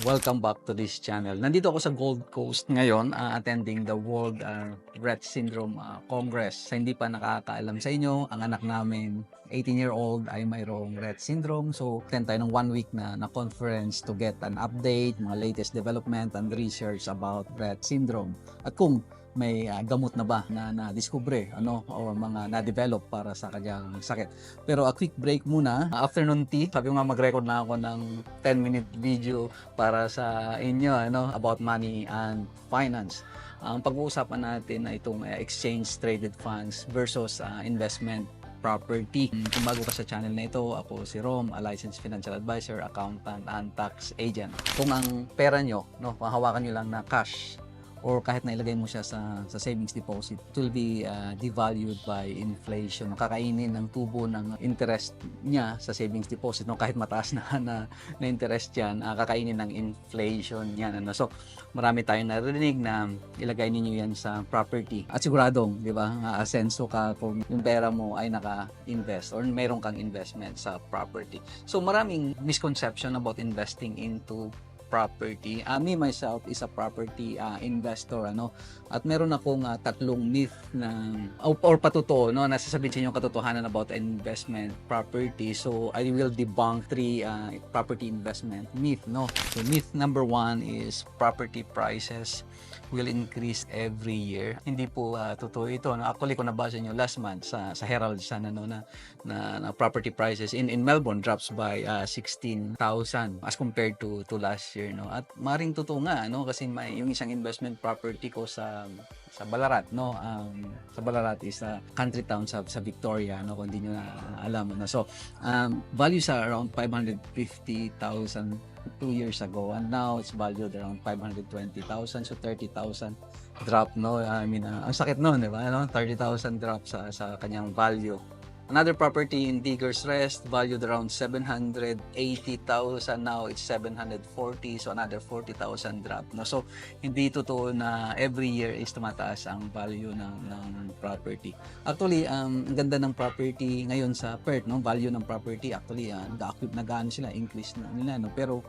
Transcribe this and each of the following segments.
Welcome back to this channel. Nandito ako sa Gold Coast ngayon, attending the World Rett Syndrome Congress. Sa hindi pa nakakaalam sa inyo, ang anak namin, 18-year-old, ay mayroong Rett Syndrome. So, attend tayo ng 1 week na conference to get an update, mga latest development and research about Rett Syndrome. At kung may gamot na ba na na-discover o mga na-develop para sa kanyang sakit. Pero a quick break muna. Afternoon tea. Sabi ko nga mag-record na ako ng 10-minute video para sa inyo about money and finance. Ang pag-uusapan natin ay itong exchange traded funds versus investment property. Kung bago ka sa channel na ito, ako si Rom, a licensed financial advisor, accountant, and tax agent. Kung ang pera nyo, hawakan nyo lang na cash, or kahit na ilagay mo siya sa savings deposit, it will be devalued by inflation. Kakainin ng tubo ng interest niya sa savings deposit. Kahit mataas na interest yan, kakainin ng inflation yan. So, marami tayong narinig na ilagay ninyo yan sa property. At siguradong, di ba, asenso ka kung yung pera mo ay naka-invest or mayroon kang investment sa property. So, maraming misconception about investing into property. Me myself is a property investor at meron akong tatlong myth na or patotoo nasasabihin sa inyo katotohanan about investment property. So I will debunk 3 property investment myth. So myth number 1 is property prices will increase every year. Hindi po totoo ito. Actually, kung nabasa nyo last month sa Herald Sun na property prices in Melbourne drops by 16,000 as compared to last year. At maring totoo nga kasi may yung isang investment property ko sa Ballarat. Sa Ballarat is a country town sa Victoria, kung hindi nyo na alam. So value sa around 550,000 2 years ago, and now it's valued around 520,000, so 30,000 drop. I mean, ang sakit di ba? 30,000 drop sa kanyang value. Another property in Diggers Rest, valued around 780,000, now it's 740, so another 40,000 drop. So hindi totoo na every year is tumataas ang value ng property. Actually, ang ganda ng property ngayon sa Perth, value ng property actually nag-aano sila, increase na nila, pero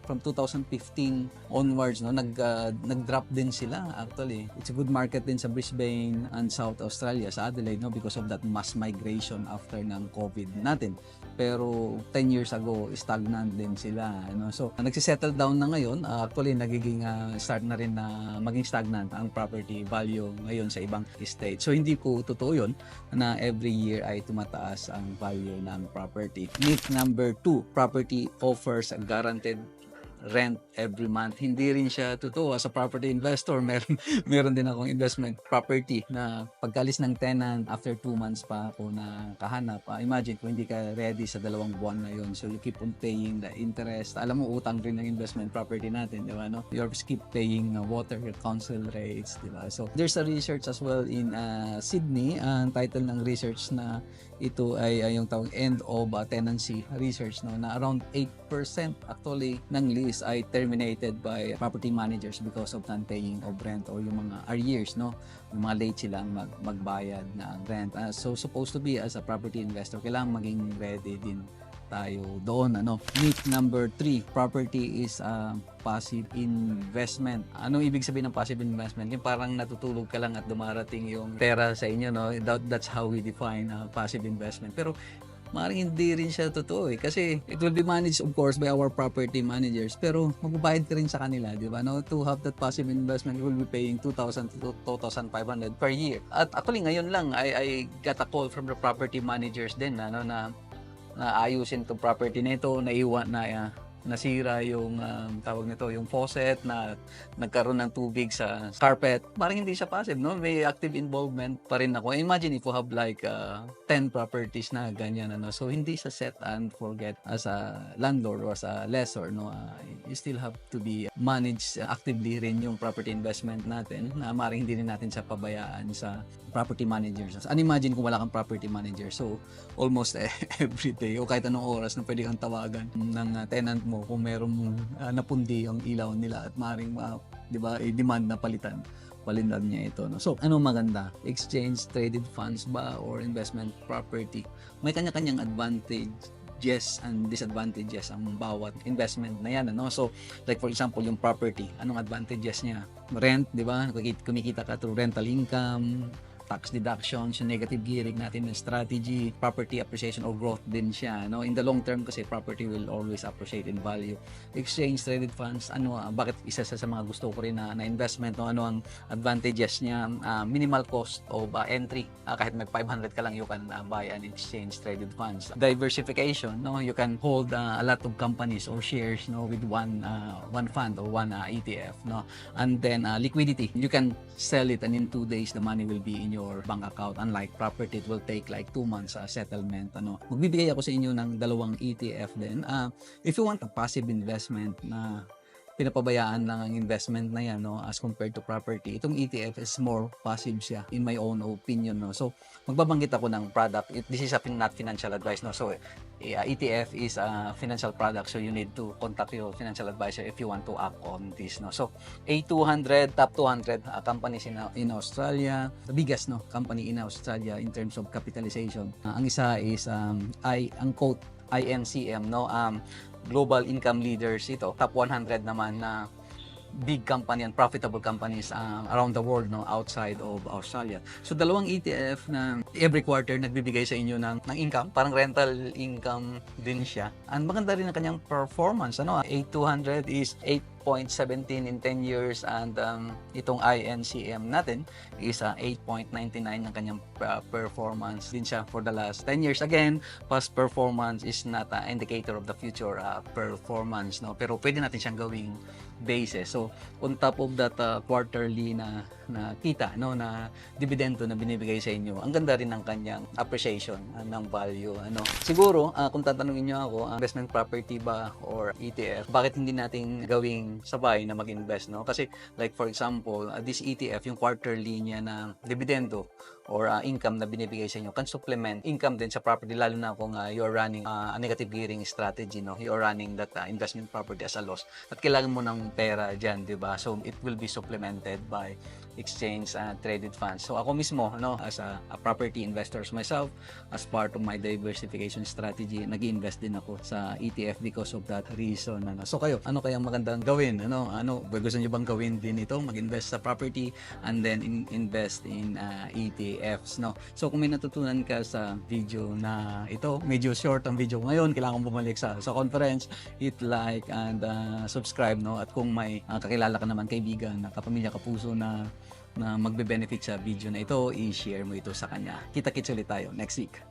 from 2015 onwards nag-drop din sila. Actually, it's a good market din sa Brisbane and South Australia, sa Adelaide, because of that mass migration after ng COVID natin. Pero 10 years ago, stagnant din sila. So, nagsisettle down na ngayon. Actually, nagiging start na rin na maging stagnant ang property value ngayon sa ibang state. So, hindi po totoo yun na every year ay tumataas ang value ng property. Myth number 2, property offers a guaranteed rent every month. Hindi rin siya totoo. As a property investor, meron din akong investment property na pagkalis ng tenant after 2 months pa ako nakahanap. Imagine kung hindi ka ready sa 2 buwan na yun, so you keep on paying the interest. Alam mo, utang rin ng investment property natin, di ba? You keep paying water council rates, di ba? So there's a research as well in Sydney. Ang title ng research na ito ay yung tawag end of tenancy research, na around 8% actually ng lease ay terminated by property managers because of non-paying of rent or yung mga arrears, yung mga late silang magbayad ng rent. So supposed to be, as a property investor, kailangan maging ready din tayo doon. Myth number 3, property is passive investment. Anong ibig sabihin ng passive investment? Yung parang natutulog ka lang at dumarating yung pera sa inyo, That's how we define passive investment. Pero maaaring hindi rin siya totoo kasi it will be managed, of course, by our property managers, pero magbabayad ka rin sa kanila, di ba? To have that passive investment, you will be paying 2,000 to 2,500 per year. At actually ngayon lang I got a call from the property managers din na ayusin itong property nito, naiwan na nasira yung tawag nito, yung faucet, na nagkaroon ng tubig sa carpet. Parang hindi siya passive, may active involvement pa rin ako. Imagine if you have like 10 properties na ganyan, so hindi siya set and forget as a landlord or as a lessor, you still have to be managed actively rin yung property investment natin, na maaaring hindi rin natin siya pabayaan sa property managers. Imagine kung wala kang property manager, so almost every day o kahit anong oras na pwede kang tawagan ng tenant mo kung merong napundi ang ilaw nila at maaaring di ba, i-demand na palitan niya ito. So, ano maganda? Exchange traded funds ba or investment property? May kanya-kanyang advantage advantages and disadvantages ang bawat investment na yan, ano? So, like for example, yung property, anong advantages niya? Rent, di ba? Kumikita ka through rental income, tax deductions, yung negative gearing natin ng strategy, property appreciation or growth din siya, no? In the long term kasi property will always appreciate in value. Exchange traded funds, bakit isa sa mga gusto ko rin na investment, no? Ano ang advantages niya? Minimal cost of entry. Kahit may 500 ka lang, you can buy an exchange traded funds. Diversification, no? You can hold a lot of companies or shares, no, with one fund or one ETF, no? And then liquidity, you can sell it and in 2 days the money will be in your bank account. Unlike property, it will take like 2 months settlement, ano. Magbibigay ako sa inyo ng 2 ETF din. If you want a passive investment na pinapabayaan lang ang investment na yan, no, as compared to property, itong ETF is more passive siya in my own opinion, no. So magbabanggit ako ng product. This is not financial advice, no. So ETF is a financial product, so you need to contact your financial advisor if you want to act on this, no. So A200, top 200 companies in Australia, the biggest, no, company in Australia in terms of capitalization. Ang isa is ang quote INCM, no, global income leaders ito. Top 100 naman na big company and profitable companies around the world, no, outside of Australia. So 2 ETF na every quarter nagbibigay sa inyo ng income, parang rental income din siya. And maganda rin ang kanyang performance, ano. A200 is 8.17 in 10 years and itong INCM natin is 8.99 ng kanyang performance din siya for the last 10 years. Again, past performance is not an indicator of the future performance, no, pero pwede natin siyang gawing basis. So on top of that quarterly na kita, no, na dividendo na binibigay sa inyo, ang ganda rin ng kanyang appreciation ng value, ano. Siguro kung tatanungin niyo ako, investment property ba or ETF, bakit hindi natin gawing sabay na mag-invest, no? Kasi like for example, this ETF, yung quarterly niya na dividendo or income na binibigay sa inyo can supplement income din sa property, lalo na kung you're running a negative gearing strategy, no, you're running that investment property as a loss at kailangan mo ng pera dyan, di ba? So it will be supplemented by exchange traded funds. So ako mismo, no, as a property investors myself, as part of my diversification strategy, nag-invest din ako sa ETF because of that reason, ano. So kayo, ano kayang magandang gawin, ano gusto niyo bang gawin din ito, mag-invest sa property and then invest in ETFs, no? So kung may natutunan ka sa video na ito, medyo short ang video ngayon, kailangan bumalik sa conference, hit like and subscribe, no? At kung may kakilala ka naman, kaibigan, kapamilya, kapuso na magbe-benefit sa video na ito, i-share mo ito sa kanya. Kita-kits ulit tayo next week.